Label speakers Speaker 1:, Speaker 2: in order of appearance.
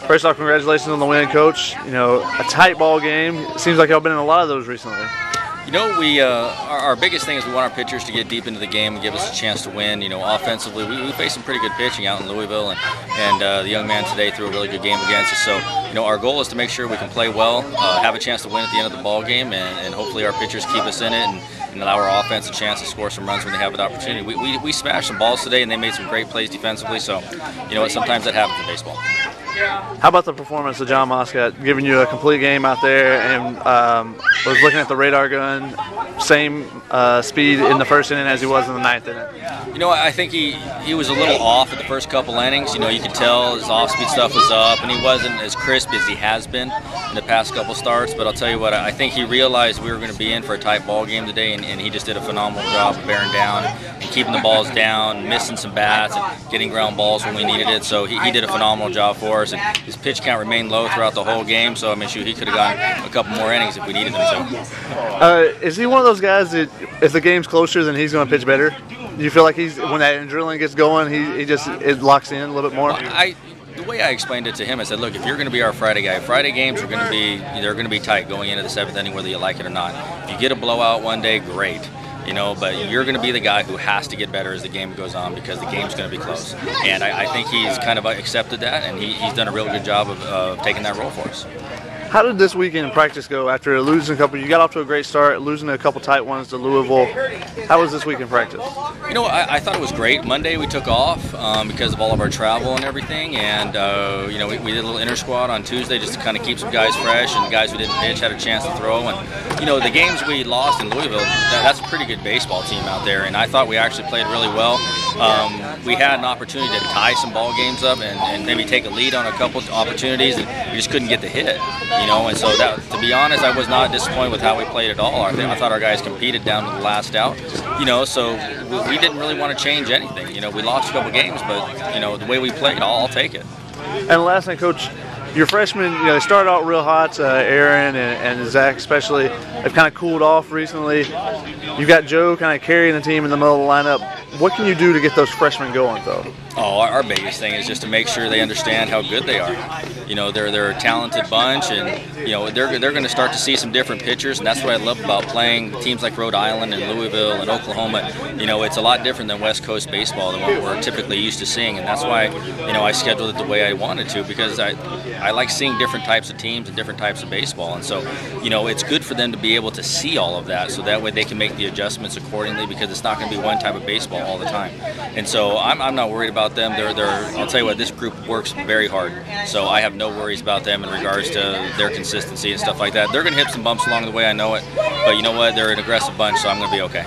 Speaker 1: First off, congratulations on the win, Coach. You know, a tight ball game. It seems like y'all been in a lot of those recently.
Speaker 2: You know, our biggest thing is we want our pitchers to get deep into the game and give us a chance to win. You know, offensively, we faced some pretty good pitching out in Louisville, and the young man today threw a really good game against us. So, you know, our goal is to make sure we can play well, have a chance to win at the end of the ball game, and hopefully our pitchers keep us in it and allow our offense a chance to score some runs when they have an opportunity. We smashed some balls today, and they made some great plays defensively. So, you know what? Sometimes that happens in baseball.
Speaker 1: How about the performance of Jon Moscot, giving you a complete game out there, and was looking at the radar gun, same speed in the first inning as he was in the ninth inning?
Speaker 2: You know, I think he was a little off at the first couple innings. You know, you could tell his off-speed stuff was up, and he wasn't as crisp as he has been in the past couple starts. But I'll tell you what, I think he realized we were going to be in for a tight ball game today, and he just did a phenomenal job of bearing down and keeping the balls down, missing some bats, and getting ground balls when we needed it. So he did a phenomenal job for us. And his pitch count remained low throughout the whole game, so I mean, shoot, he could have gone a couple more innings if we needed him to.
Speaker 1: Is he one of those guys that if the game's closer, then he's going to pitch better? Do you feel like when that adrenaline gets going, it locks in a little bit more?
Speaker 2: The way I explained it to him, I said, look, if you're going to be our Friday guy, Friday games are going to be tight going into the seventh inning, whether you like it or not. If you get a blowout one day, great. You know, but you're going to be the guy who has to get better as the game goes on because the game's going to be close. And I think he's kind of accepted that, and he's done a real good job of taking that role for us.
Speaker 1: How did this weekend in practice go after losing a couple? You got off to a great start, losing a couple tight ones to Louisville. How was this week in practice?
Speaker 2: You know, I thought it was great. Monday we took off because of all of our travel and everything, and you know, we did a little inter squad on Tuesday just to kind of keep some guys fresh, and the guys who didn't pitch had a chance to throw. And you know, the games we lost in Louisville, that's a pretty good baseball team out there, and I thought we actually played really well. We had an opportunity to tie some ball games up and maybe take a lead on a couple opportunities, and we just couldn't get the hit. You know, and so to be honest, I was not disappointed with how we played at all. I thought our guys competed down to the last out. You know, so we didn't really want to change anything. You know, we lost a couple games, but you know, the way we played, I'll take it.
Speaker 1: And last night, Coach, your freshmen, you know, they started out real hot. Aaron and Zach especially, they've kind of cooled off recently. You've got Joe kind of carrying the team in the middle of the lineup. What can you do to get those freshmen going, though?
Speaker 2: Oh, our biggest thing is just to make sure they understand how good they are. You know, they're a talented bunch, and you know they're going to start to see some different pitchers, and that's what I love about playing teams like Rhode Island and Louisville and Oklahoma. You know, it's a lot different than West Coast baseball than what we're typically used to seeing, and that's why you know I scheduled it the way I wanted to, because I like seeing different types of teams and different types of baseball, and so you know it's good for them to be able to see all of that, so that way they can make the adjustments accordingly, because it's not going to be one type of baseball all the time. And so I'm not worried about them. I'll tell you what, this group works very hard, so I have no worries about them in regards to their consistency and stuff like that. They're going to hit some bumps along the way, I know it, but you know what, they're an aggressive bunch, so I'm going to be okay.